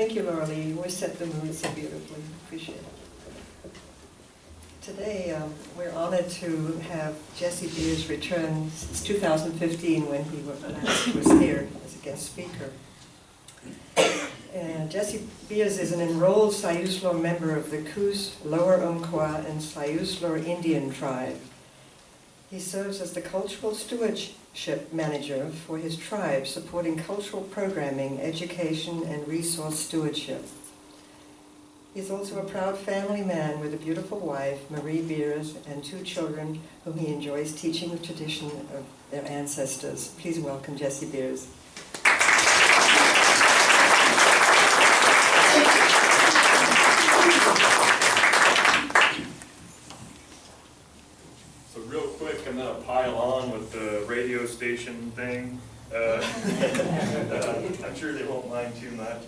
Thank you, Laura Lee. You always set the mood so beautifully. Appreciate it. Today, we're honored to have Jesse Beers return since 2015 when he was here as a guest speaker. And Jesse Beers is an enrolled Siuslaw member of the Coos, Lower Umpqua, and Siuslaw Indian Tribe. He serves as the Cultural Stewardship Manager for his tribe, supporting cultural programming, education, and resource stewardship. He's also a proud family man with a beautiful wife, Marie Beers, and 2 children whom he enjoys teaching the tradition of their ancestors. Please welcome Jesse Beers. So real quick, I'm going to pile on with the radio station thing. I'm sure they won't mind too much.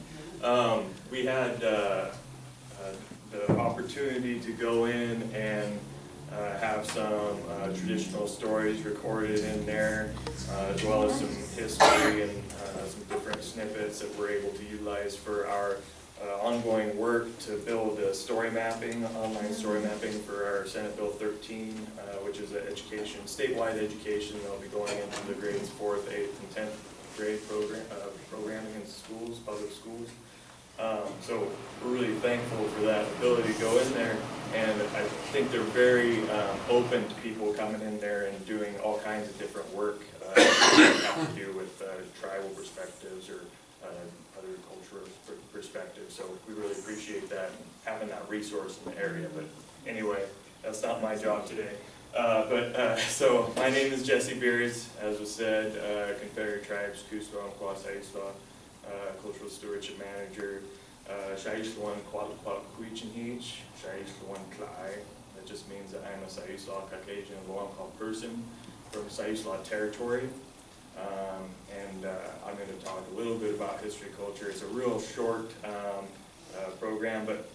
We had the opportunity to go in and have some traditional stories recorded in there, as well as some history and some different snippets that we're able to utilize for our ongoing work to build a story mapping, online story mapping for our Senate Bill 13, which is an education, statewide education that'll be going into the grades 4th, 8th, and 10th grade programming in schools, public schools. So we're really thankful for that ability to go in there, and I think they're very open to people coming in there and doing all kinds of different work that have to do with tribal perspectives or other cultural perspectives. So we really appreciate that and having that resource in the area. But anyway, that's not my job today. So my name is Jesse Beers, as was said, Confederate Tribes, Coos, Umpqua, Siuslaw, Cultural Stewardship Manager, Siuslaw Indian Tribe. That just means that I'm a Siuslaw Caucasian Umpqua person from Siuslaw territory. I'm going to talk a little bit about history, culture. It's a real short program, but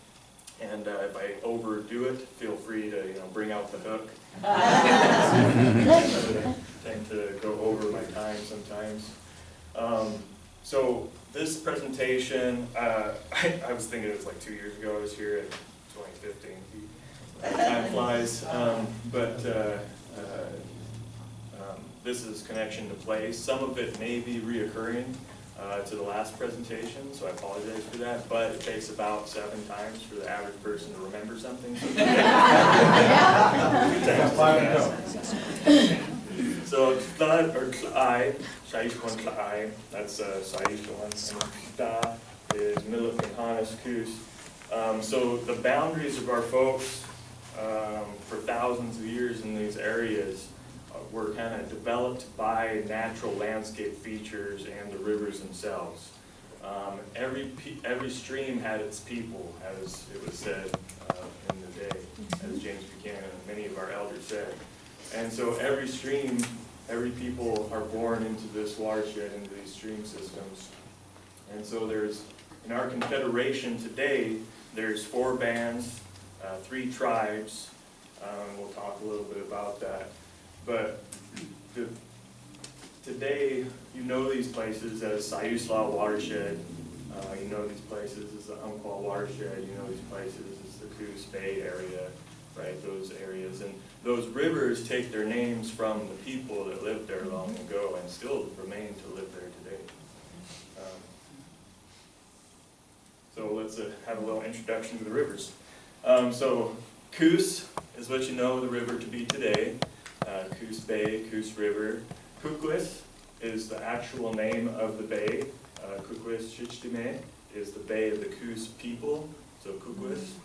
if I overdo it, feel free to bring out the hook. I tend to go over my time sometimes. So this presentation, I was thinking it was like 2 years ago. I was here in 2015. Time flies, this is connection to place. Some of it may be reoccurring to the last presentation, so I apologize for that, but it takes about 7 times for the average person to remember something. So Tla or Tla'ai, Siuslaw Tla'ai, that's Siuslaw, and Tla is Milik and Hanas Coos. So the boundaries of our folks for thousands of years in these areas were kind of developed by natural landscape features and the rivers themselves. Every stream had its people, as it was said in the day, as James Buchanan and many of our elders said. And so every stream, every people are born into this watershed, into these stream systems. And so there's, in our confederation today, there's 4 bands, 3 tribes, and we'll talk a little bit about that. But today, you know these places as Siuslaw watershed, you know these places as the Umpqua watershed, you know these places as the Coos Bay area, right, those areas. And those rivers take their names from the people that lived there long ago and still remain to live there today. So let's have a little introduction to the rivers. So Coos is what you know the river to be today. Coos Bay, Coos River. Coos is the actual name of the bay. Coos Shichtime is the bay of the Coos people, so Coos.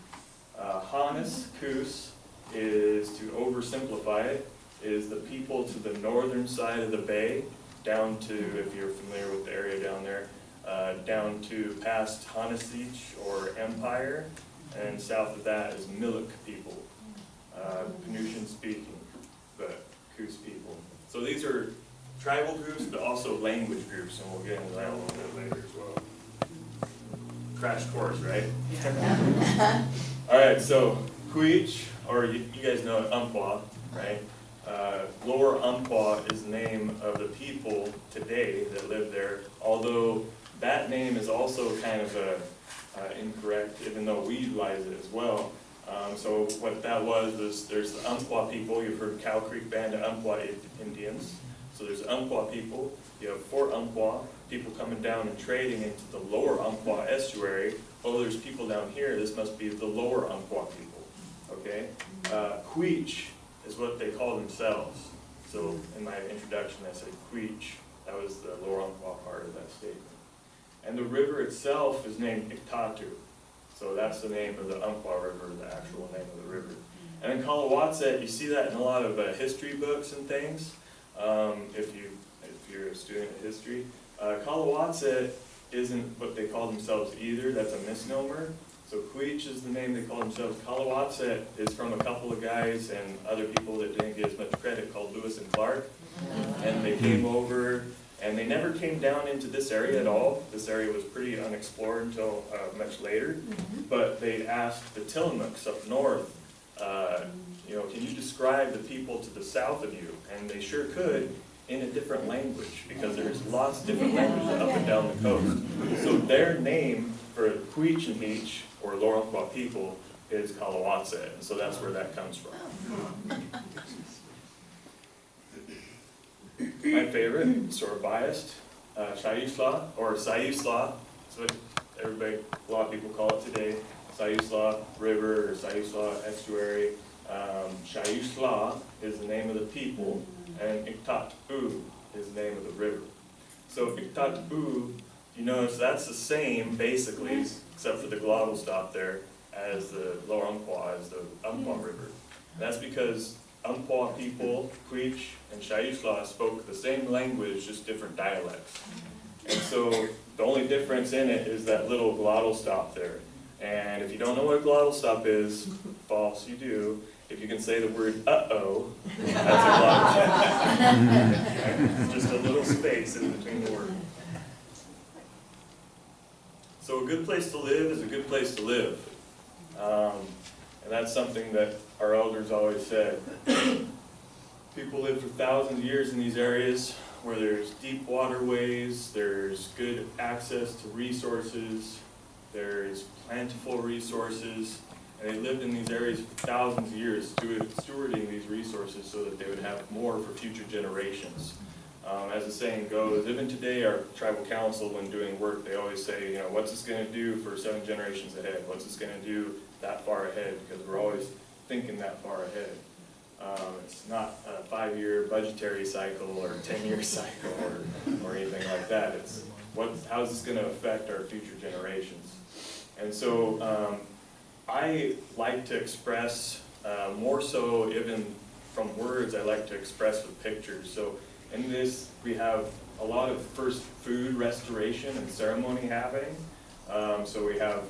Hanas Coos is, to oversimplify it, is the people to the northern side of the bay, down to, if you're familiar with the area down there, down to past Hanasich or Empire, and south of that is Milik people, Penutian speaking, but Coos people. So these are tribal groups, but also language groups, and we'll get into that a little bit later as well. Crash course, right? All right, so Huich, or you guys know it, Umpqua, right? Lower Umpqua is the name of the people today that live there, although that name is also kind of incorrect, even though we utilize it as well. So what that was there's the Umpqua people. You've heard Cow Creek Band of Umpqua Indians. So there's Umpqua people. You have 4 Umpqua people coming down and trading into the lower Umpqua estuary. Oh, there's people down here. This must be the lower Umpqua people. Okay? Queech is what they call themselves. So in my introduction I said Queech. That was the lower Umpqua part of that statement. And the river itself is named Iktatu. So that's the name of the Umpqua River, the actual name of the river. And in Kalawatset, you see that in a lot of history books and things. If you're a student of history, Kalawatset isn't what they call themselves either. That's a misnomer. So Queech is the name they call themselves. Kalawatset is from a couple of guys and other people that didn't get as much credit called Lewis and Clark. And they came over, and they never came down into this area at all. This area was pretty unexplored until much later. But they asked the Tillamook's up north, can you describe the people to the south of you? And they sure could, in a different language, because there's lots of different languages up and down the coast. So their name for Queech and Heech, or Lower Umpqua people, is Kalawatset, and so that's where that comes from. My favorite, sort of biased, Siuslaw, or Siuslaw, that's what a lot of people call it today. Siuslaw River, or Siuslaw Estuary. Siuslaw is the name of the people, and Iktatu is the name of the river. So Iktatu, you notice that's the same, basically, except for the glottal stop there, as the lower Umpqua, as the Umpqua River. And that's because Umpqua people, Queech and Siuslaw, spoke the same language, just different dialects. And so the only difference in it is that little glottal stop there. And if you don't know what a glottal stop is, false, you do. If you can say the word uh-oh, that's a glottal stop. It's just a little space in between the words. So a good place to live is a good place to live. And that's something that our elders always said. People live for thousands of years in these areas where there's deep waterways, there's good access to resources, there's plentiful resources, and they lived in these areas for thousands of years, stewarding these resources so that they would have more for future generations. As the saying goes, even today our tribal council, when doing work, they always say, what's this going to do for 7 generations ahead? What's this going to do that far ahead? Because we're always thinking that far ahead. It's not a 5-year budgetary cycle or a 10-year cycle or anything like that. It's how's this going to affect our future generations? And so I like to express, more so even from words, I like to express with pictures. So in this, we have a lot of first food restoration and ceremony happening. So we have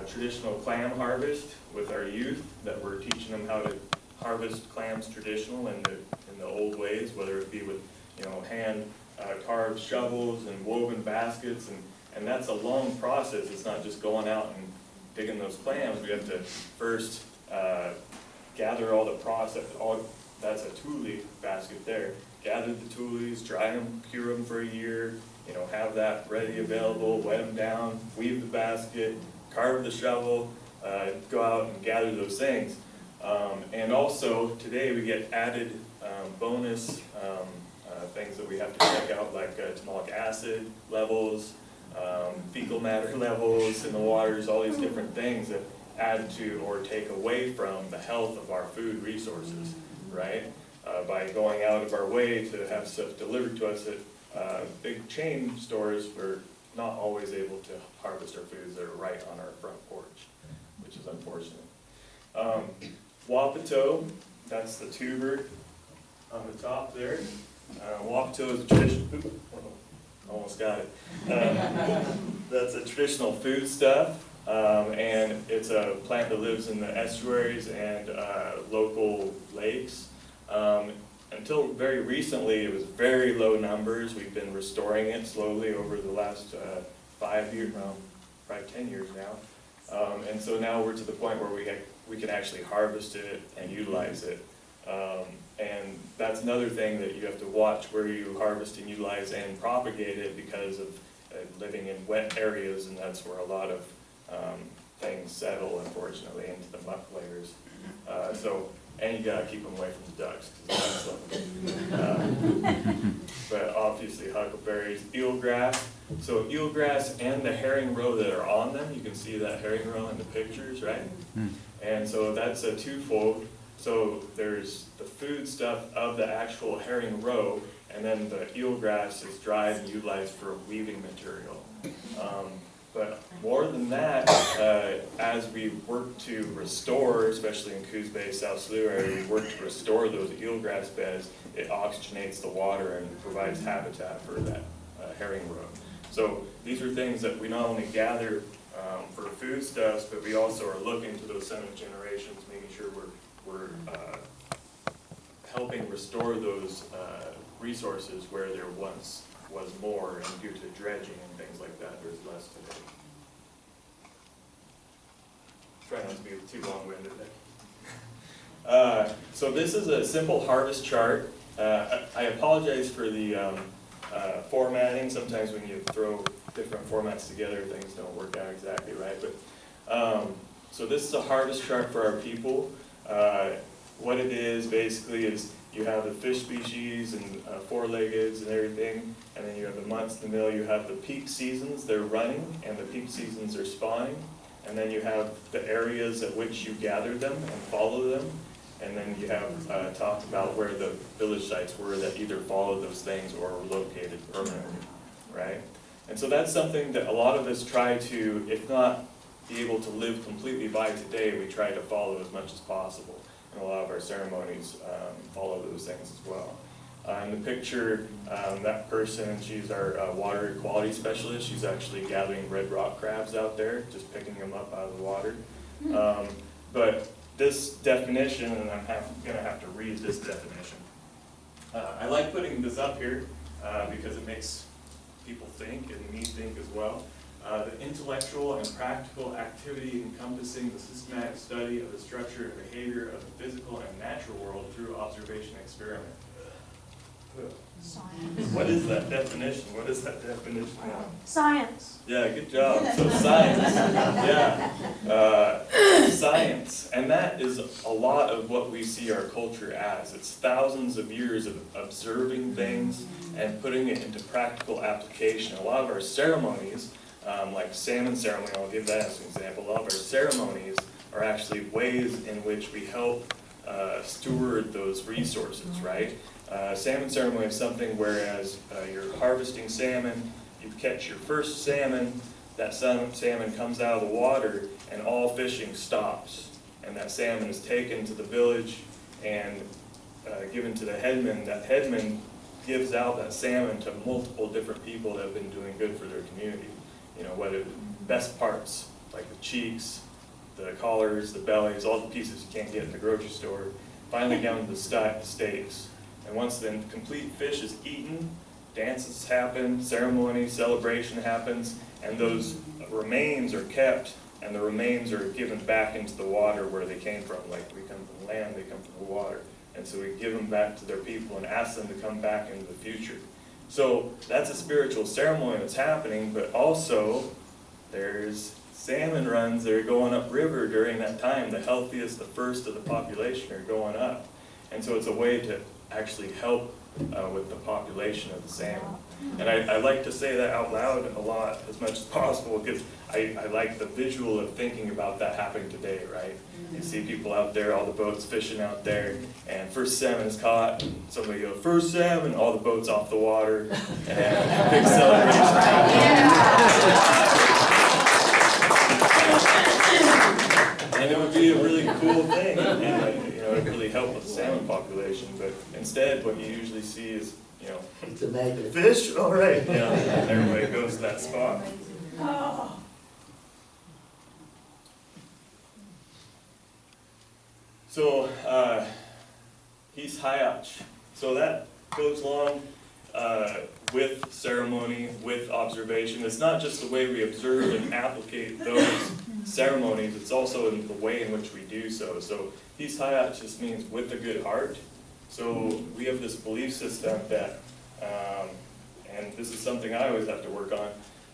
traditional clam harvest with our youth, that we're teaching them how to harvest clams traditional in the old ways, whether it be with hand carved shovels and woven baskets, and that's a long process. It's not just going out and digging those clams. We have to first gather all the process. That's a tule basket there. Gather the tules, dry them, cure them for a year, have that ready, available, wet them down, weave the basket, carve the shovel, go out and gather those things. And also, today we get added bonus things that we have to check out, like tamalic acid levels, fecal matter levels in the waters, all these different things that add to or take away from the health of our food resources, right? By going out of our way to have stuff delivered to us at big chain stores, we're not always able to harvest our foods that are right on our front porch, which is unfortunate. Wapato, that's the tuber on the top there. Wapato is a traditional, almost got it. That's a traditional foodstuff, and it's a plant that lives in the estuaries and local lakes. Until very recently, it was very low numbers. We've been restoring it slowly over the last 5 years, probably 10 years now. And so now we're to the point where we can actually harvest it and utilize it. And that's another thing that you have to watch where you harvest and utilize and propagate it, because of living in wet areas, and that's where a lot of things settle, unfortunately, into the muck layers. And you gotta keep them away from the ducks, 'cause but obviously huckleberries, eelgrass. So eelgrass and the herring roe that are on them, you can see that herring roe in the pictures, right? And so that's a twofold. So there's the food stuff of the actual herring roe, and then the eelgrass is dried and utilized for weaving material. But more than that, as we work to restore, especially in Coos Bay, South Slough area, we work to restore those eelgrass beds, it oxygenates the water and provides habitat for that herring roe. So these are things that we not only gather for foodstuffs, but we also are looking to those seventh generations, making sure we're helping restore those resources where there once was more, and due to dredging and things like that, there's less today. Try not to be too long-winded there. So this is a simple harvest chart. I apologize for the formatting. Sometimes when you throw different formats together, things don't work out exactly right. But so this is a harvest chart for our people. What it is basically is you have the fish species and four-leggeds and everything, and then you have the months in the middle. You have the peak seasons they're running, and the peak seasons are spawning, and then you have the areas at which you gather them and follow them, and then you have talked about where the village sites were that either followed those things or were located permanently, right? And so that's something that a lot of us try to, if not be able to live completely by today, we try to follow as much as possible. And a lot of our ceremonies follow those things as well. In the picture, that person, she's our water quality specialist. She's actually gathering red rock crabs out there, just picking them up out of the water. But this definition, and I'm going to have to read this definition. I like putting this up here because it makes people think, and me think as well. The intellectual and practical activity encompassing the systematic study of the structure and behavior of the physical and natural world through observation and experiment. Science. What is that definition? What is that definition now? Science. Yeah, good job. So science. Yeah. Science. And that is a lot of what we see our culture as. It's thousands of years of observing things and putting it into practical application. A lot of our ceremonies, like salmon ceremony, I'll give that as an example. A lot of our ceremonies are actually ways in which we help steward those resources, right? Salmon ceremony is something whereas you're harvesting salmon, you catch your first salmon, that salmon comes out of the water and all fishing stops. And that salmon is taken to the village and given to the headman. That headman gives out that salmon to multiple different people that have been doing good for their community. You know, whether best parts, like the cheeks, the collars, the bellies, all the pieces you can't get at the grocery store, finally down to the steaks. And once the complete fish is eaten, dances happen, ceremony, celebration happens, and those remains are kept, and the remains are given back into the water where they came from. Like we come from land, they come from the water. And so we give them back to their people and ask them to come back into the future. So that's a spiritual ceremony that's happening, but also there's salmon runs that are going upriver during that time. The healthiest, the first of the population are going up. And so it's a way to actually help with the population of the salmon. And I like to say that out loud a lot, as much as possible, because I like the visual of thinking about that happening today, right? You see people out there, all the boats fishing out there, and first salmon is caught, and somebody goes, first salmon, all the boats off the water, and big celebration happens. And it would be a really cool thing, and you know, it really help with the salmon population. But instead, what you usually see is, you know, it's a negative fish. All right. You know, and everybody goes to that spot. Oh. So he's hayach. So that goes along with ceremony, with observation. It's not just the way we observe and applicate those ceremonies, it's also in the way in which we do so. So he's hayach just means with a good heart. So we have this belief system that, and this is something I always have to work on,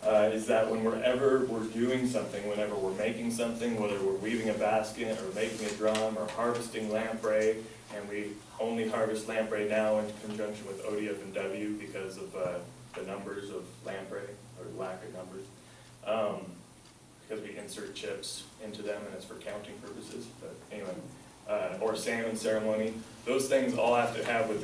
is that whenever we're doing something, whenever we're making something, whether we're weaving a basket or making a drum or harvesting lamprey, and we only harvest lamprey now in conjunction with ODF and W because of the numbers of lamprey, or lack of numbers, because we insert chips into them and it's for counting purposes, but anyway, or salmon ceremony, those things all have to happen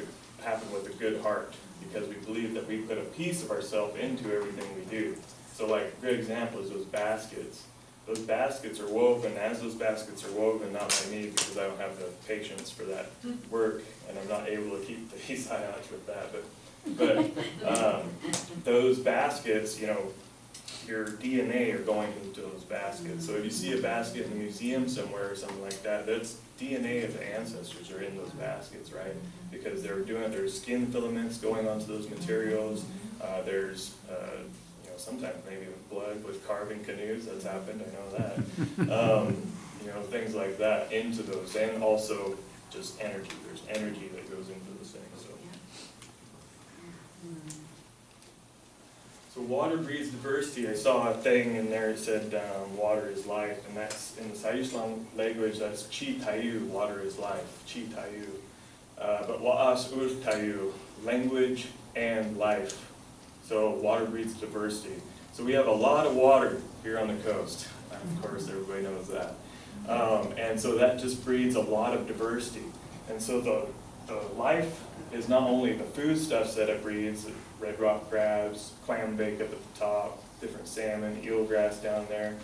with a good heart, because we believe that we put a piece of ourselves into everything we do. So like a good example is those baskets. Those baskets are woven, as those baskets are woven, not by me because I don't have the patience for that work and I'm not able to keep the side notch with that, but those baskets, you know, your DNA are going into those baskets. So if you see a basket in a museum somewhere or something like that, that's DNA of the ancestors are in those baskets, right? Because there's skin filaments going onto those materials. There's you know, sometimes maybe with blood, with carving canoes, that's happened, I know that. You know, things like that into those, and also just energy. There's energy that goes into those things. So water breeds diversity. I saw a thing in there that said water is life, and that's in the Siuslaw language, that's chi tayu, water is life, chi tayu. But wa'as tayu, language and life. So water breeds diversity. So we have a lot of water here on the coast. Of course, everybody knows that. And so that just breeds a lot of diversity. And so the life is not only the foodstuffs that it breeds, red rock crabs, clam bake up at the top, different salmon, eelgrass down there,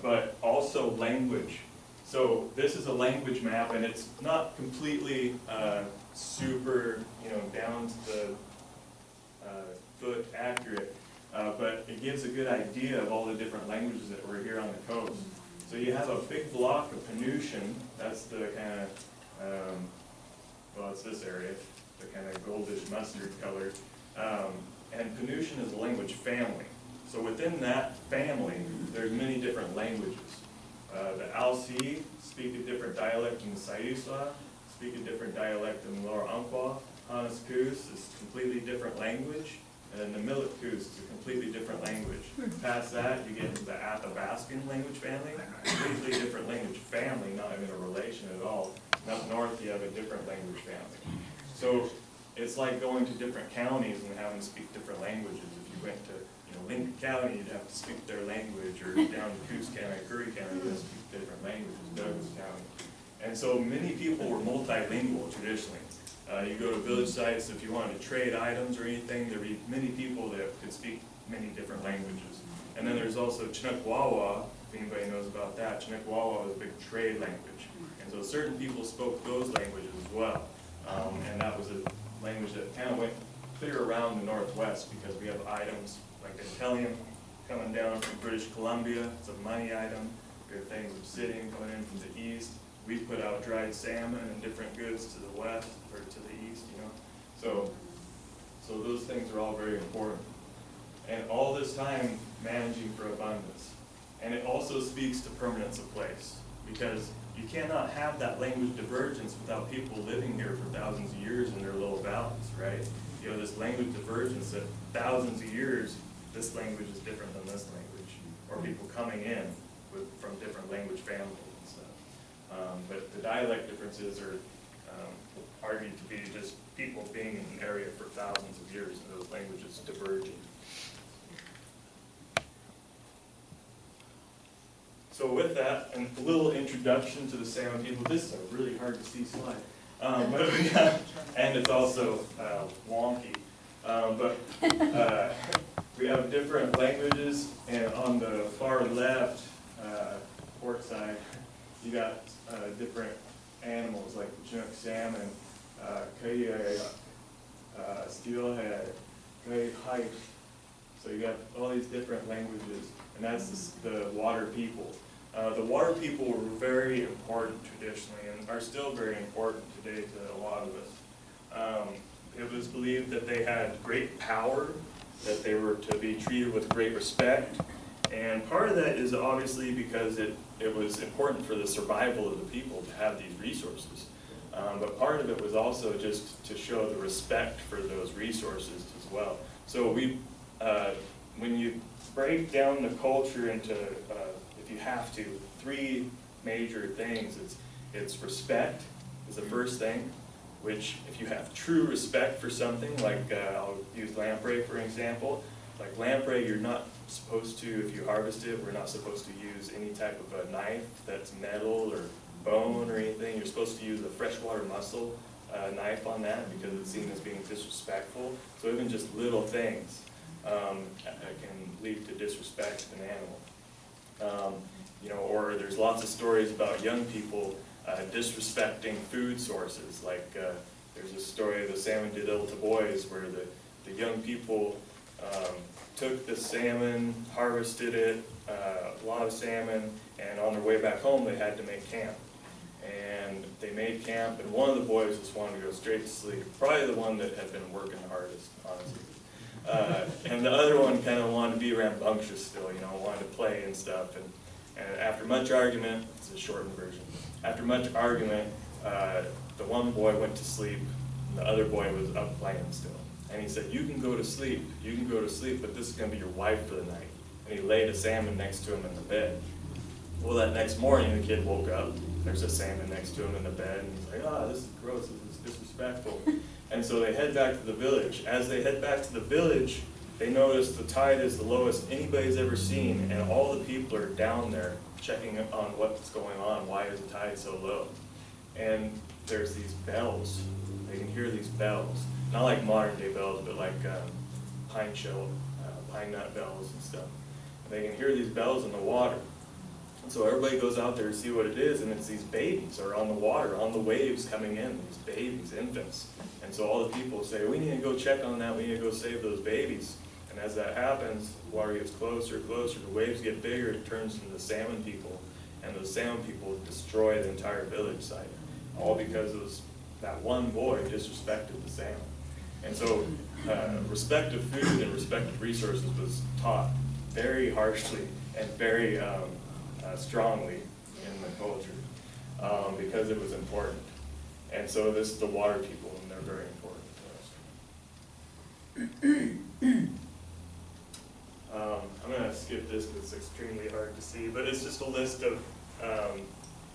but also language. So this is a language map, and it's not completely super, you know, down to the foot accurate, but it gives a good idea of all the different languages that were here on the coast. So you have a big block of Penutian, that's the kind of, well, it's this area, the kind of goldish mustard color. And Penutian is a language family. So within that family, there's many different languages. The Alsea speak a different dialect in the Siuslaw, speak a different dialect in the lower Umpqua. Coos is a completely different language, and then the Millet Coos is a completely different language. Past that, you get into the Athabascan language family, completely different language family, not even a relation at all. And up north, you have a different language family. So it's like going to different counties and having to speak different languages. If you went to, you know, Lincoln County, you'd have to speak their language, or down to Coos County, Curry County, you'd have to speak different languages, Douglas County. And so many people were multilingual traditionally. You go to village sites, if you wanted to trade items or anything, there'd be many people that could speak many different languages. And then there's also Chinukwawa, if anybody knows about that. Chinukwawa was a big trade language. And so certain people spoke those languages as well. And that was a language that kind of went clear around the Northwest, because we have items like Italian coming down from British Columbia, it's a money item. We have things obsidian coming in from the east. We put out dried salmon and different goods to the west, or to the east, you know. So those things are all very important. And all this time managing for abundance. And it also speaks to permanence of place, because you cannot have that language divergence without people living here for thousands of years in their little valleys, right? You know, this language divergence that thousands of years, this language is different than this language, or people coming in from different language families and stuff. But the dialect differences are argued to be just people being in an area for thousands of years and those languages diverging. So with that, and a little introduction to the Salmon people. This is a really hard to see slide. And it's also wonky. But we have different languages, and on the far left, port side, you got different animals like the Chinook salmon, steelhead, hike. So you got all these different languages, and that's the water people. The water people were very important traditionally, and are still very important today to a lot of us. It was believed that they had great power, that they were to be treated with great respect, and part of that is obviously because it was important for the survival of the people to have these resources. But part of it was also just to show the respect for those resources as well. So when you break down the culture into, if you have to, 3 major things. It's respect is the first thing, which if you have true respect for something, like I'll use lamprey for an example. Like lamprey, you're not supposed to, if you harvest it, we're not supposed to use any type of a knife that's metal or bone or anything. You're supposed to use a freshwater mussel knife on that because it's seen as being disrespectful. So even just little things can lead to disrespect to an animal. You know, or there's lots of stories about young people disrespecting food sources. Like there's a story of the salmon did ill to boys, where the young people took the salmon, harvested it, a lot of salmon, and on their way back home they had to make camp. And they made camp, and one of the boys just wanted to go straight to sleep. Probably the one that had been working hardest, honestly. And the other one kind of wanted to be rambunctious still, you know, wanted to play and stuff. And after much argument, it's a shortened version, after much argument, the one boy went to sleep, and the other boy was up playing still. And he said, you can go to sleep, but this is going to be your wife for the night. And he laid a salmon next to him in the bed. Well, that next morning, the kid woke up. There's a salmon next to him in the bed, and he's like, this is gross, this is disrespectful. And so they head back to the village. As they head back to the village, they notice the tide is the lowest anybody's ever seen, and all the people are down there checking on what's going on. Why is the tide so low? And there's these bells. They can hear these bells. Not like modern day bells, but like pine shell, pine nut bells and stuff. And they can hear these bells in the water. And so everybody goes out there to see what it is, and it's these babies are on the water, on the waves coming in, these babies, infants. And so all the people say, we need to go check on that, we need to go save those babies. And as that happens, the water gets closer, closer, the waves get bigger, it turns into the salmon people. And those salmon people destroy the entire village site. All because that one boy disrespected the salmon. And so respect of food and respect of resources was taught very harshly and very strongly in the culture because it was important. And so this is the water people, and they're very important to us. I'm going to skip this because it's extremely hard to see, but it's just a list of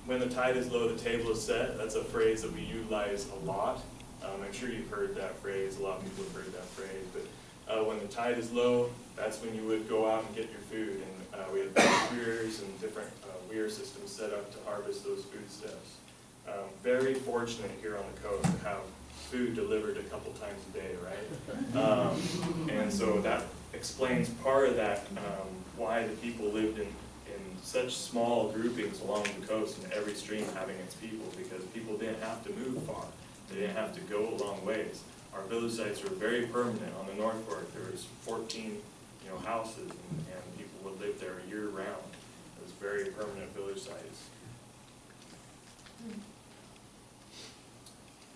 when the tide is low, the table is set. That's a phrase that we utilize a lot. I'm sure you've heard that phrase. A lot of people have heard that phrase. But when the tide is low, that's when you would go out and get your food. And we have weirs and different weir systems set up to harvest those foodstuffs. Very fortunate here on the coast to have food delivered a couple times a day, right? And so that explains part of that, why the people lived in such small groupings along the coast, and every stream having its people, because people didn't have to move far. They didn't have to go a long ways. Our village sites were very permanent. On the North Fork, there was 14 houses, and people would live there year round. It was very permanent village sites.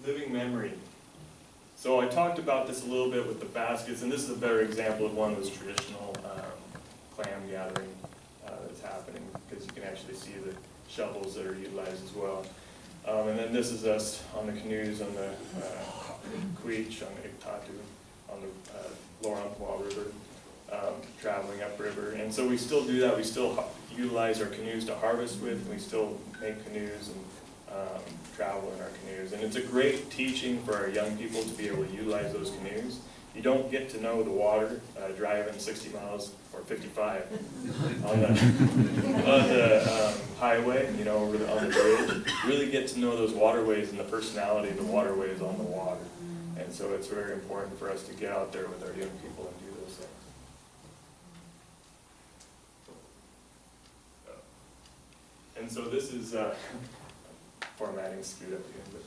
Living memory. So I talked about this a little bit with the baskets, and this is a better example of one of those traditional clam gathering that's happening, because you can actually see the shovels that are utilized as well. And then this is us on the canoes on the Queech, on the Iktatu, on the lower Umpqua River, traveling upriver. And so we still do that. We still utilize our canoes to harvest with, and we still make canoes and travel in our canoes. And it's a great teaching for our young people to be able to utilize those canoes. You don't get to know the water driving 60 miles or 55 on the highway, on the bridge. You really get to know those waterways and the personality of the waterways on the water. And so it's very important for us to get out there with our young people and do those things. And so this is formatting screwed up again, but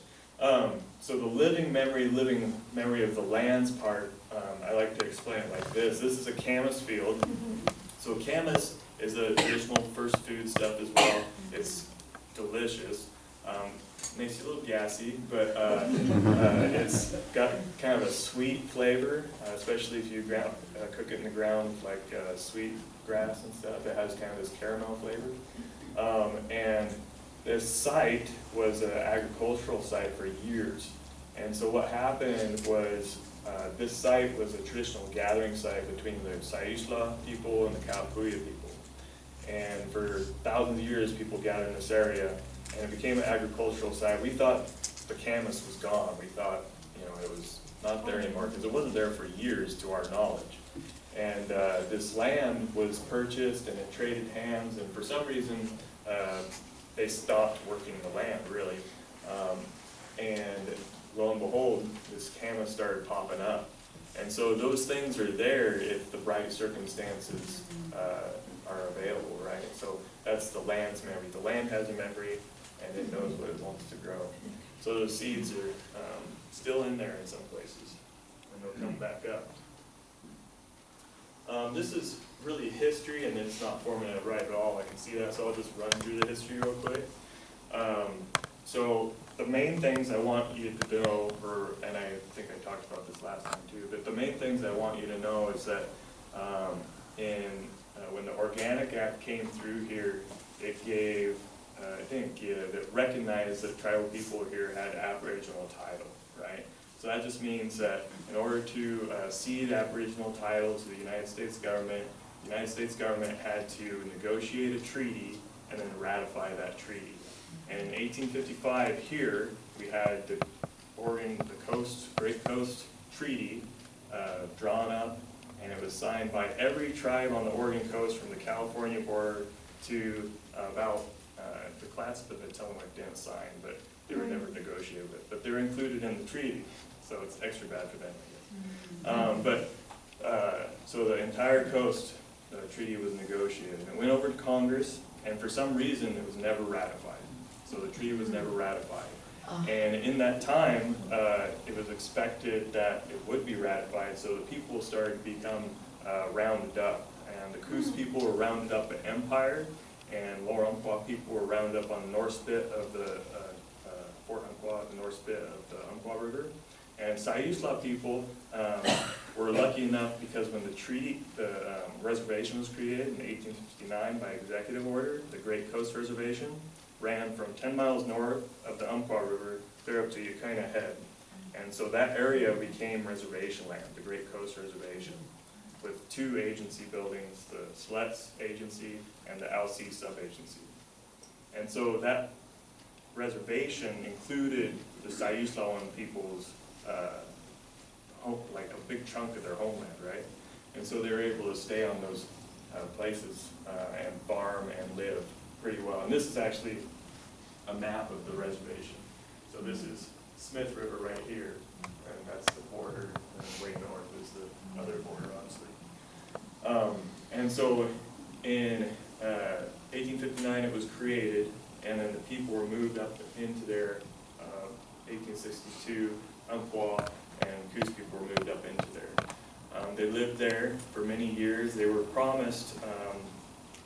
so the living memory of the lands part, I like to explain it like this. This is a camas field. So camas is a traditional first food stuff as well. It's delicious. Makes you a little gassy, but it's got kind of a sweet flavor, especially if you cook it in the ground with like sweet grass and stuff. It has kind of this caramel flavor. And this site was an agricultural site for years. And so what happened was this site was a traditional gathering site between the Siuslaw people and the Umpqua people. And for thousands of years, people gathered in this area, and it became an agricultural site. We thought the camas was gone. We thought, it was not there anymore, because it wasn't there for years to our knowledge. And this land was purchased, and it traded hands, and for some reason, they stopped working the land, really. And lo and behold, this camas started popping up. And so those things are there if the right circumstances are available, right? So that's the land's memory. The land has a memory, and it knows what it wants to grow. So those seeds are still in there in some places, and they'll come back up. This is really history, and it's not forming it right at all. I can see that, so I'll just run through the history real quick. So the main things I want you to know, and I think I talked about this last time too, but the main things I want you to know is that when the Organic Act came through here, it gave, it recognized that tribal people here had Aboriginal title, right? So that just means that in order to cede Aboriginal title to the United States government had to negotiate a treaty and then ratify that treaty. And in 1855 here, we had the Great Coast Treaty drawn up, and it was signed by every tribe on the Oregon coast from the California border to about the Clatsop and Tillamook didn't sign, but they were never negotiated with. But they're included in the treaty, so it's extra bad for them, I guess. So the entire coast treaty was negotiated. It went over to Congress, and for some reason it was never ratified. So the treaty was never ratified. And in that time, it was expected that it would be ratified, so the people started to become rounded up. And the Coos people were rounded up at Empire, and Lower Umpqua people were rounded up on the north spit of the Fort Umpqua, the north spit of the Umpqua River. And Siuslaw people were lucky enough because when the reservation was created in 1859 by executive order, the Great Coast Reservation ran from 10 miles north of the Umpqua River clear up to Yaquina Head. And so that area became reservation land, the Great Coast Reservation, with two agency buildings, the SLETS agency and the LC sub-agency. And so that reservation included the Siuslaw people's like a big chunk of their homeland, right? And so they were able to stay on those places and farm and live pretty well. And this is actually a map of the reservation. So this is Smith River right here, and that's the border, and way north is the other border, obviously. And so in 1859 it was created, and then the people were moved up into their 1862 Umpqua, and Coos people were moved up into there. They lived there for many years. They were promised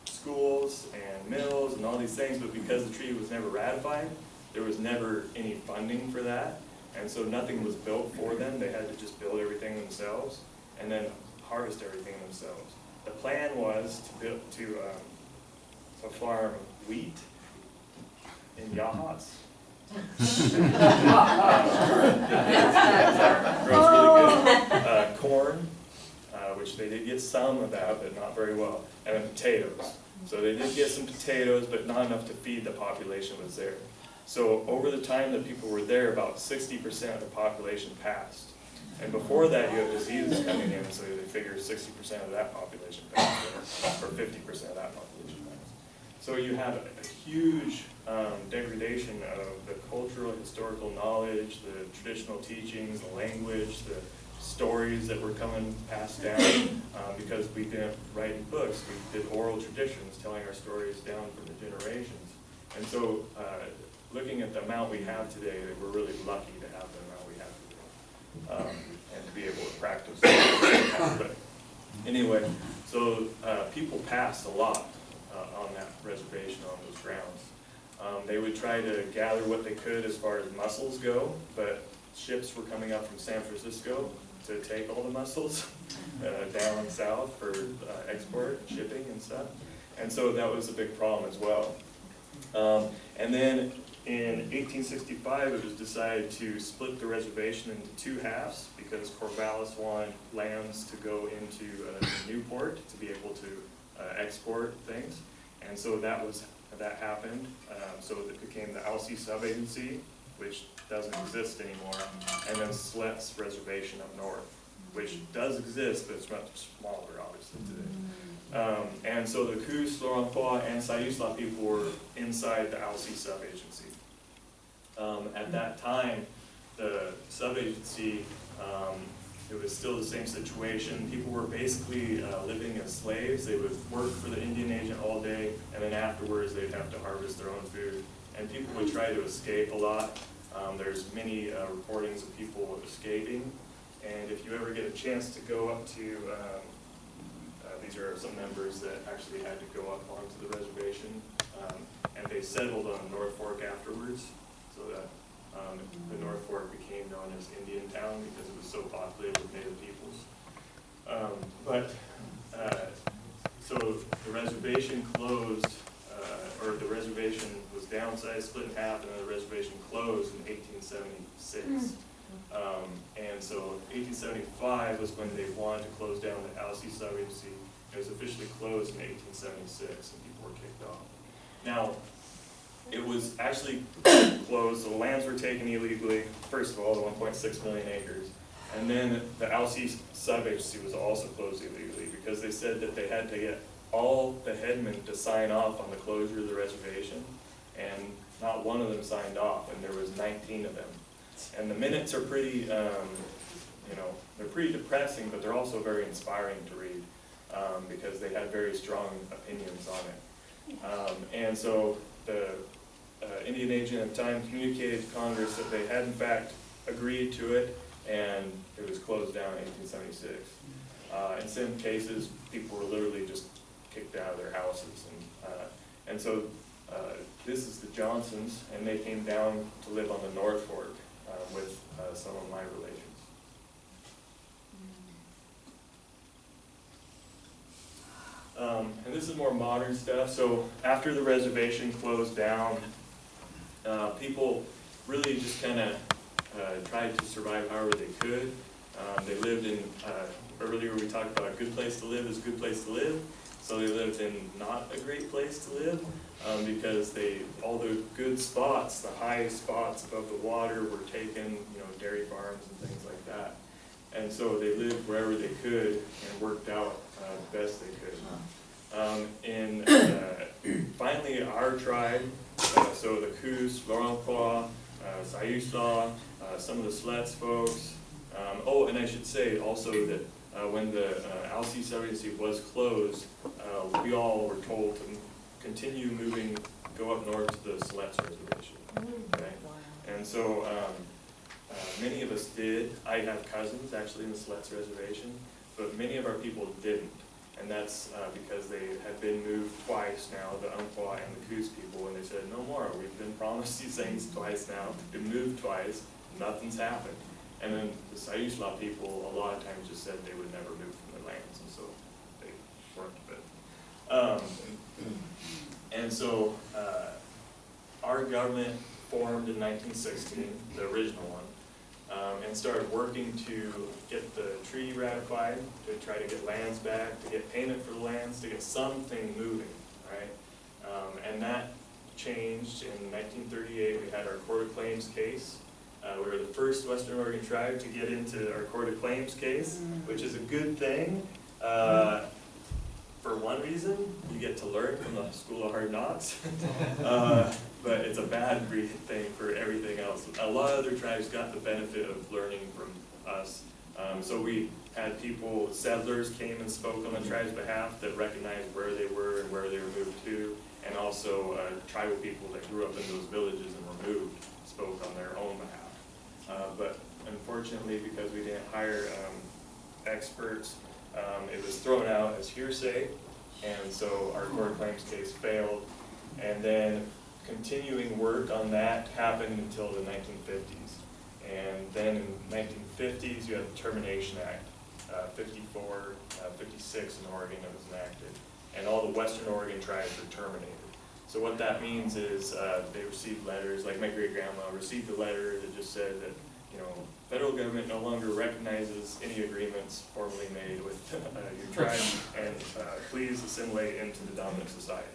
schools and mills and all these things, but because the treaty was never ratified, there was never any funding for that, and so nothing was built for them. They had to just build everything themselves and then harvest everything themselves. The plan was to farm wheat in Yahas. Grows really good. Corn, which they did get some of that, but not very well, and then potatoes. So they did get some potatoes, but not enough to feed the population was there. So over the time that people were there, about 60% of the population passed. And before that, you have diseases coming in, so they figure 60% of that population passed, or 50% of that population passed. So you have a huge degradation of the cultural, historical knowledge, the traditional teachings, the language, the stories that were coming passed down, because we didn't write in books, we did oral traditions telling our stories down from the generations. And so looking at the amount we have today, we're really lucky to have the amount we have today, and to be able to practice. But anyway, so people passed a lot on that reservation, on those grounds. They would try to gather what they could as far as mussels go, but ships were coming up from San Francisco to take all the mussels down south for export, shipping and stuff. And so that was a big problem as well. And then in 1865, it was decided to split the reservation into two halves because Corvallis wanted lands to go into Newport to be able to export things. And so that happened. So it became the LC subagency, which doesn't exist anymore, and then Slet's Reservation up north, which does exist, but it's much smaller, obviously, today. And so the Coos, Umpqua, and Siuslaw people were inside the LC subagency. At that time, the subagency, it was still the same situation. People were basically living as slaves. They would work for the Indian agent all day, and then afterwards they'd have to harvest their own food. And people would try to escape a lot. There's many recordings of people escaping. And if you ever get a chance to go up to, these are some members that actually had to go up onto the reservation, and they settled on North Fork afterwards, so that the North Fork became known as Indian Town because it was so populated with Native peoples. So the reservation closed, or the reservation was downsized, split in half, and then the reservation closed in 1876. And so 1875 was when they wanted to close down the LC subagency. It was officially closed in 1876, and people were kicked off. Now, it was actually closed, the lands were taken illegally, first of all, the 1.6 million acres. And then the LC subagency was also closed illegally because they said that they had to get all the headmen to sign off on the closure of the reservation, and not one of them signed off, and there was 19 of them. And the minutes are pretty, you know, they're pretty depressing, but they're also very inspiring to read because they had very strong opinions on it. And so the Indian agent at the time communicated to Congress that they had in fact agreed to it, and it was closed down in 1876. In some cases, people were literally just kicked out of their houses, and so this is the Johnsons, and they came down to live on the North Fork with some of my relations. And this is more modern stuff. So after the reservation closed down, people really just kind of tried to survive however they could. They lived in, earlier we talked about a good place to live is a good place to live. So they lived in not a great place to live because all the good spots, the high spots above the water were taken, you know, dairy farms and things like that. And so they lived wherever they could and worked out the best they could. Finally our tribe, so the Coos, Umpqua, Siuslaw, some of the Slet's folks. Oh, and I should say also that when the LC subagency was closed, we all were told to continue moving, go up north to the Slet's reservation. Okay? And so many of us did. I have cousins actually in the Slet's reservation, but many of our people didn't. And that's because they had been moved twice now, the Umpqua and the Coos people, and they said, no more, we've been promised these things twice now, we've been moved twice, nothing's happened. And then the Siuslaw people a lot of times just said they would never move from their lands, and so they weren't a bit. And so our government formed in 1916, the original one, and started working to get the treaty ratified, to try to get lands back, to get payment for the lands, to get something moving, right? And that changed in 1938. We had our Court of Claims case. We were the first Western Oregon tribe to get into our Court of Claims case, which is a good thing. For one reason, you get to learn from the School of Hard Knocks, but it's a bad thing for everything else. A lot of other tribes got the benefit of learning from us. So we had people, settlers came and spoke on the tribe's behalf that recognized where they were and where they were moved to, and also tribal people that grew up in those villages and were moved spoke on their own behalf. But unfortunately, because we didn't hire experts, it was thrown out as hearsay, and so our court claims case failed. And then continuing work on that happened until the 1950s. And then in the 1950s, you had the Termination Act, 56 in Oregon that was enacted. And all the Western Oregon tribes were terminated. So what that means is they received letters, like my great-grandma received a letter that just said that, you know, federal government no longer recognizes any agreements formally made with your tribe, and please assimilate into the dominant society.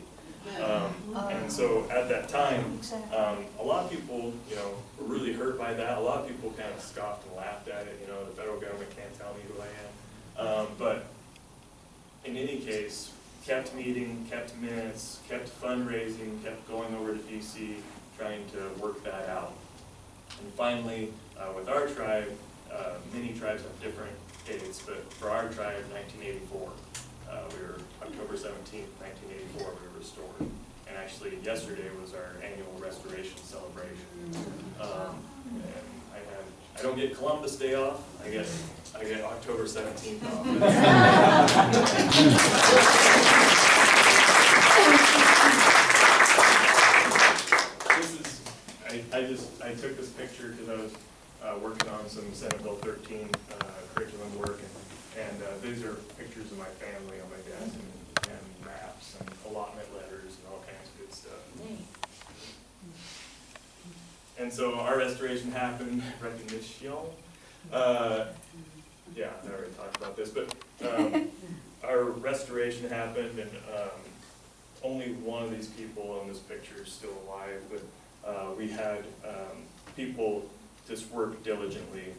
And so at that time, a lot of people, you know, were really hurt by that. A lot of people kind of scoffed and laughed at it. You know, the federal government can't tell me who I am. But in any case, kept meeting, kept minutes, kept fundraising, kept going over to DC, trying to work that out. And finally, with our tribe, many tribes have different dates, but for our tribe, 1984. We were October 17th, 1984, we were restored. And actually, yesterday was our annual restoration celebration. And I don't get Columbus Day off, I get October 17th off. I took this picture because I was working on some Senate Bill 13 curriculum work, and these are pictures of my family on my desk, and maps and allotment letters and all kinds of good stuff. And so our restoration happened, recognition. Yeah, I already talked about this, but our restoration happened, and only one of these people in this picture is still alive, but we had people just work diligently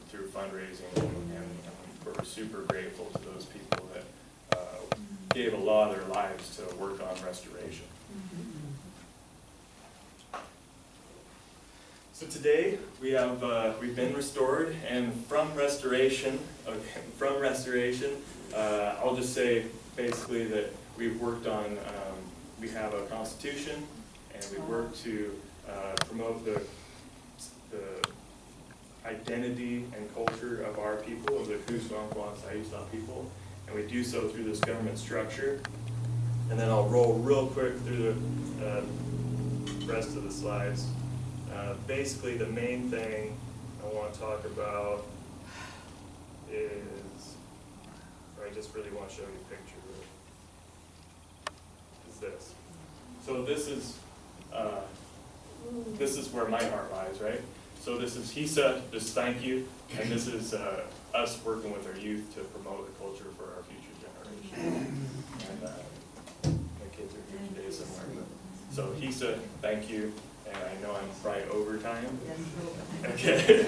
through fundraising, and we're super grateful to those people that gave a lot of their lives to work on restoration. So today we've been restored, and from restoration, I'll just say basically that we've worked on, we have a constitution, and we work to promote the identity and culture of our people, of the Coos, Umpqua, and Siuslaw people, and we do so through this government structure. And then I'll roll real quick through the rest of the slides. Basically, the main thing I want to talk about is, or I just really want to show you a picture of it, is this. So this is where my heart lies, right? So this is HISA, just thank you, and this is us working with our youth to promote the culture for our future generation. And my kids are here today somewhere. So HISA, thank you, and I know I'm probably over time. Okay.